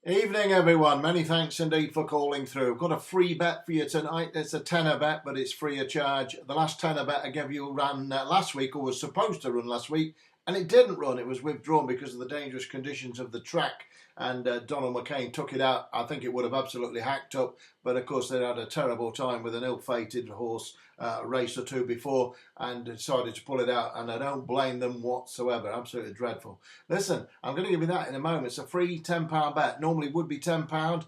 Evening everyone, many thanks indeed for calling through. Got a free bet for you tonight. It's a tenner bet, but it's free of charge. The last tenner bet I gave you ran last week, or was supposed to run last week, and it didn't run. It was withdrawn because of the dangerous conditions of the track, and Donald McCain took it out. I think it would have absolutely hacked up, but of course they had a terrible time with an ill-fated horse a race or two before and decided to pull it out, and I don't blame them whatsoever. Absolutely dreadful. Listen, I'm going to give you that in a moment. It's a free £10 bet. Normally would be £10,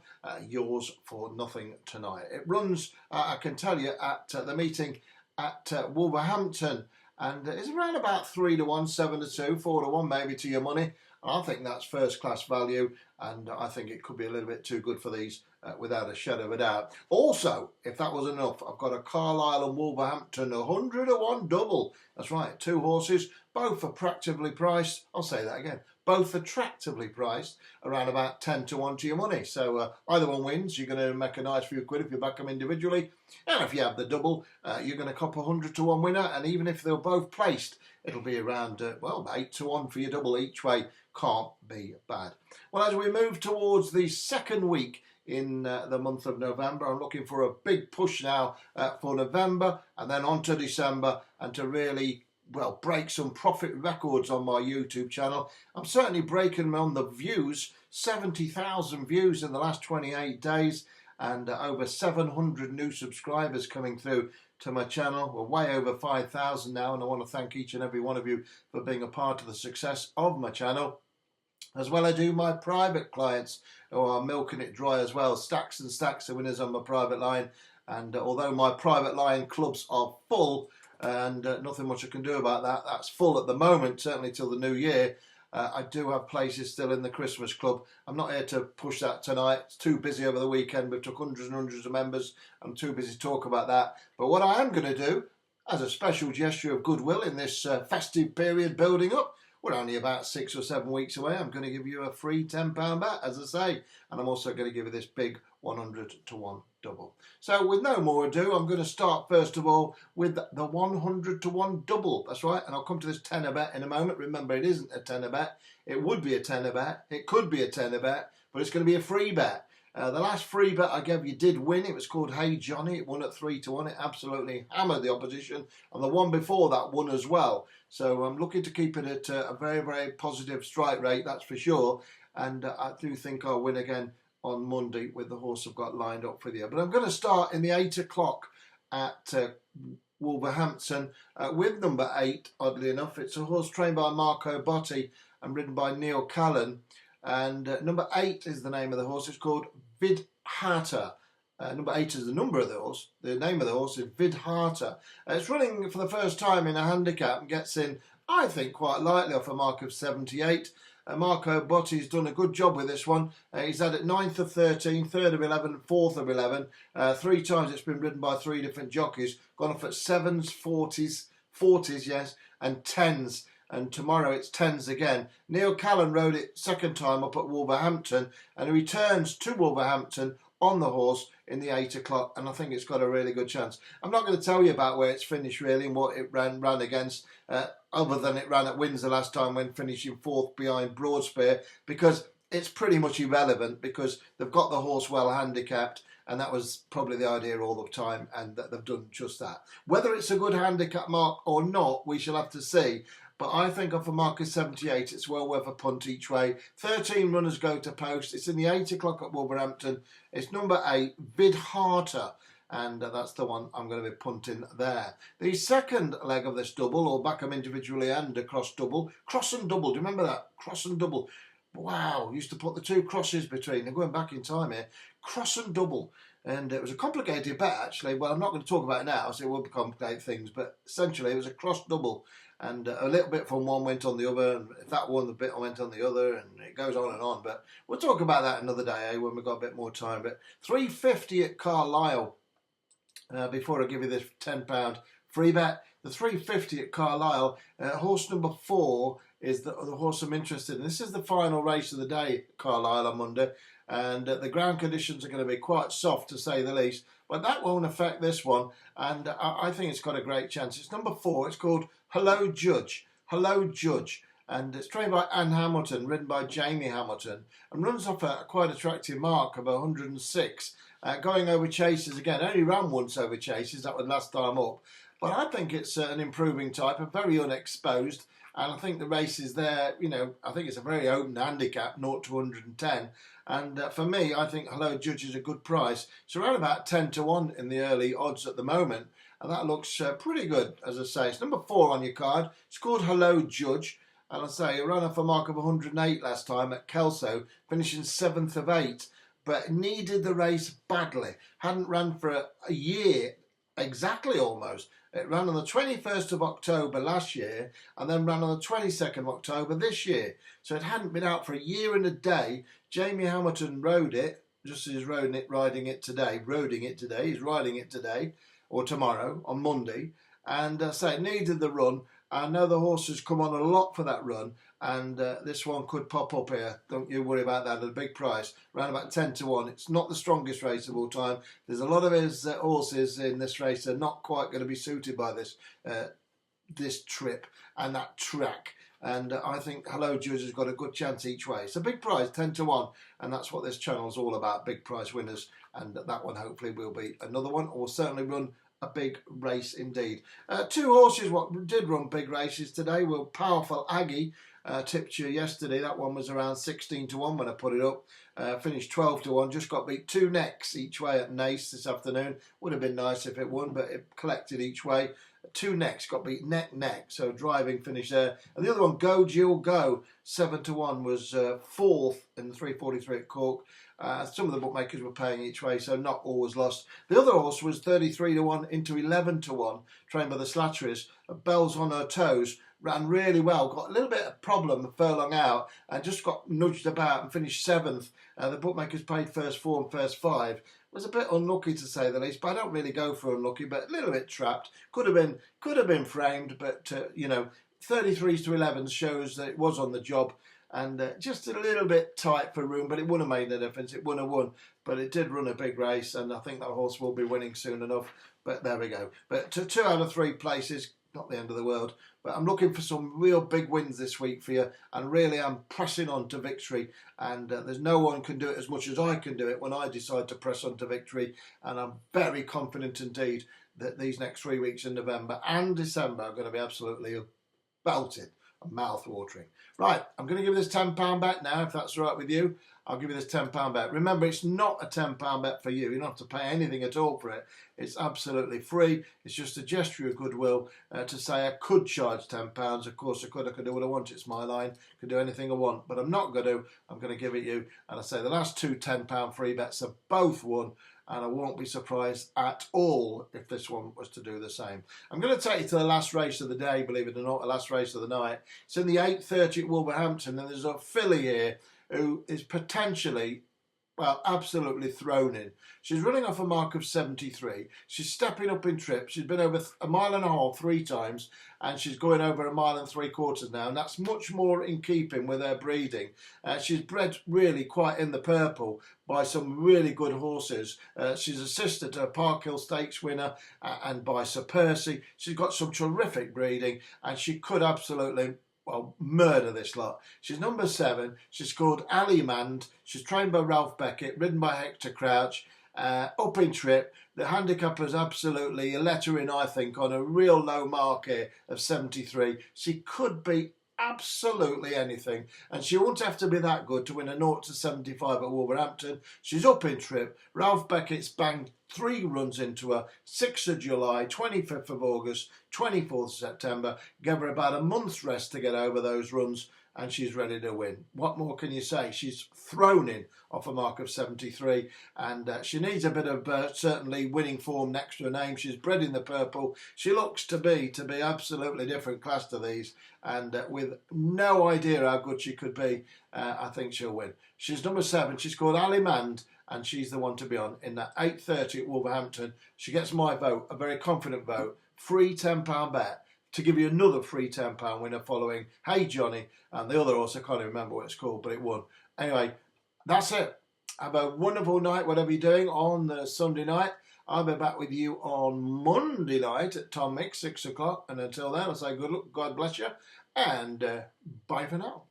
yours for nothing tonight. It runs, I can tell you, at the meeting at Wolverhampton, and it's around about 3 to 1, 7 to 2, 4 to 1 maybe to your money. I think that's first class value, and I think it could be a little bit too good for these without a shadow of a doubt. Also, if that was enough, I've got a Carlisle and Wolverhampton 100 to 1 double. That's right, two horses, both attractively priced. I'll say that again. Both attractively priced, around about 10 to 1 to your money. So either one wins, you're going to make a nice few quid if you back them individually. And if you have the double, you're going to cop 100 to 1 winner. And even if they're both placed, it'll be around, 8 to 1 for your double each way. Can't be bad. Well, as we move towards the second week in the month of November, I'm looking for a big push now for November and then on to December, and to really break some profit records on my YouTube channel. I'm certainly breaking them on the views. 70,000 views in the last 28 days, and over 700 new subscribers coming through to my channel. We're way over 5,000 now, and I want to thank each and every one of you for being a part of the success of my channel. As well, I do my private clients who are milking it dry as well. Stacks and stacks of winners on my private line, and although my private line clubs are full, and nothing much I can do about that. That's full at the moment, certainly till the new year. I do have places still in the Christmas club. I'm not here to push that tonight. It's too busy over the weekend. We've took hundreds and hundreds of members. I'm too busy to talk about that. But what I am going to do, as a special gesture of goodwill in this festive period building up, we're only about 6 or 7 weeks away. I'm going to give you a free £10 bet, as I say. And I'm also going to give you this big 100 to 1 double. So with no more ado, I'm going to start first of all with the 100 to 1 double. That's right. And I'll come to this tenner bet in a moment. Remember, it isn't a tenner bet. It would be a tenner bet. It could be a tenner bet, but it's going to be a free bet. The last free bet I gave you did win. It was called Hey Johnny. It won at 3 to 1. It absolutely hammered the opposition. And the one before that won as well. So I'm looking to keep it at a very, very positive strike rate, that's for sure. And I do think I'll win again on Monday with the horse I've got lined up for you. But I'm going to start in the 8 o'clock at Wolverhampton with number 8, oddly enough. It's a horse trained by Marco Botti and ridden by Neil Callan. And number 8 is the name of the horse. It's called Vidharta. Number 8 is the number of the horse. The name of the horse is Vidharta. It's running for the first time in a handicap and gets in, I think, quite lightly off a mark of 78. Marco Botti's done a good job with this one. He's had it 9th of 13, 3rd of 11, 4th of 11. 3 times it's been ridden by 3 different jockeys. Gone off at 7s, 40s, yes, and 10s. And tomorrow it's 10s again. Neil Callan rode it second time up at Wolverhampton, and he returns to Wolverhampton on the horse in the 8 o'clock, and I think it's got a really good chance. I'm not going to tell you about where it's finished really and what it ran against, other than it ran at Windsor last time when finishing 4th behind Broadspear, because it's pretty much irrelevant because they've got the horse well handicapped, and that was probably the idea all the time, and that they've done just that. Whether it's a good handicap mark or not, we shall have to see. But I think off a mark of 78, it's well worth a punt each way. 13 runners go to post. It's in the 8 o'clock at Wolverhampton. It's number 8, Vidharta. And that's the one I'm going to be punting there. The second leg of this double, or back them individually and a cross double. Cross and double. Do you remember that? Cross and double. Wow. Used to put the 2 crosses between. They're going back in time here. Cross and double. And it was a complicated bet, actually. Well, I'm not going to talk about it now, so it will complicate things. But essentially, it was a cross double. And a little bit from one went on the other, and if that one, the bit went on the other, and it goes on and on. But we'll talk about that another day, when we've got a bit more time. But 350 at Carlisle, before I give you this £10 free bet. The 350 at Carlisle, horse number 4 is the horse I'm interested in. This is the final race of the day at Carlisle on Monday, and the ground conditions are going to be quite soft to say the least, but that won't affect this one, and I think it's got a great chance. It's number 4. It's called Hello Judge. Hello Judge. and it's trained by Anne Hamilton, ridden by Jamie Hamilton, and runs off a quite attractive mark of 106. Going over chases again, only ran once over chases, that was last time up, but I think it's an improving type, a very unexposed, and I think the race is there, I think it's a very open handicap, 0 to 110, and for me, I think Hello Judge is a good price. It's around about 10 to 1 in the early odds at the moment, and that looks pretty good, as I say. It's number 4 on your card. It's called Hello Judge, and I say it ran off a mark of 108 last time at Kelso, finishing 7th of 8, but needed the race badly. Hadn't ran for a year, exactly almost. It ran on the 21st of October last year and then ran on the 22nd of October this year. So it hadn't been out for a year and a day. Jamie Hamilton rode it, just as he's riding it today, he's riding it today or tomorrow on Monday. And so it needed the run. I know the horse has come on a lot for that run, and this one could pop up here. Don't you worry about that at a big price. Around about 10 to 1. It's not the strongest race of all time. There's a lot of his horses in this race that are not quite going to be suited by this trip and that track. And I think Hello Judge has got a good chance each way. It's a big prize, 10 to 1, and that's what this channel is all about, big prize winners. And that one hopefully will be another one, or certainly run a big race indeed. 2 horses what did run big races today were Powerful Aggie, tipped you yesterday. That one was around 16 to 1 when I put it up. Finished 12 to 1, just got beat 2 necks each way at Nace this afternoon. Would have been nice if it won, but it collected each way. 2 necks, got beat neck, so driving finish there. And the other one, Go Jill Go, 7 to 1, was 4th in the 343 at Cork. Some of the bookmakers were paying each way, so not all was lost. The other horse was 33 to 1 into 11 to 1, trained by the Slatteries. Bells on Her Toes, ran really well, got a little bit of problem a furlong out, and just got nudged about and finished 7th. The bookmakers paid first 4 and first 5. Was a bit unlucky to say the least, but I don't really go for unlucky, but a little bit trapped. Could have been framed, but 33s to 11s shows that it was on the job, and just a little bit tight for room, but it wouldn't have made a difference. It wouldn't have won, but it did run a big race, and I think that horse will be winning soon enough. But there we go. But 2 out of 3 places, not the end of the world. But I'm looking for some real big wins this week for you, and really I'm pressing on to victory, and there's no one can do it as much as I can do it when I decide to press on to victory, and I'm very confident indeed that these next 3 weeks in November and December are going to be absolutely belted and mouth-watering. Right, I'm going to give this £10 bet now, if that's all right with you. I'll give you this £10 bet. Remember, it's not a £10 bet for you. You don't have to pay anything at all for it. It's absolutely free. It's just a gesture of goodwill to say I could charge £10. Of course, I could do what I want. It's my line. I could do anything I want, but I'm not going to. I'm going to give it you. And I say the last 2 £10 free bets have both won, and I won't be surprised at all if this one was to do the same. I'm going to take you to the last race of the day, believe it or not, the last race of the night. It's in the 8:30 at Wolverhampton, and there's a filly here who is potentially, well, absolutely thrown in. She's running off a mark of 73. She's stepping up in trip. She's been over a mile and a half 3 times, and she's going over 1 3/4 miles now, and that's much more in keeping with her breeding. She's bred really quite in the purple by some really good horses. She's assisted to a Park Hill Stakes winner and by Sir Percy. She's got some terrific breeding, and she could absolutely, well, murder this lot. She's number 7. She's called Alimand. She's trained by Ralph Beckett, ridden by Hector Crouch. Up in trip. The handicapper's absolutely let her in, I think, on a real low mark here of 73. She could be absolutely anything, and she won't have to be that good to win a 0 to 75 at Wolverhampton. She's up in trip. Ralph Beckett's banged 3 runs into her: 6th of July, 25th of August, 24th of September. Gave her about a month's rest to get over those runs, and she's ready to win. What more can you say? She's thrown in off a mark of 73, and she needs a bit of certainly winning form next to her name. She's bred in the purple. She looks to be absolutely different class to these, and with no idea how good she could be, I think she'll win. She's number 7. She's called Alimand, and she's the one to be on in that 8:30 at Wolverhampton. She gets my vote, a very confident vote, free £10 bet, to give you another free £10 winner following Hey Johnny and the other horse. I can't even remember what it's called, but it won. Anyway, that's it. Have a wonderful night, whatever you're doing on the Sunday night. I'll be back with you on Monday night at Tom Mix, 6 o'clock. And until then, I'll say good luck, God bless you, and bye for now.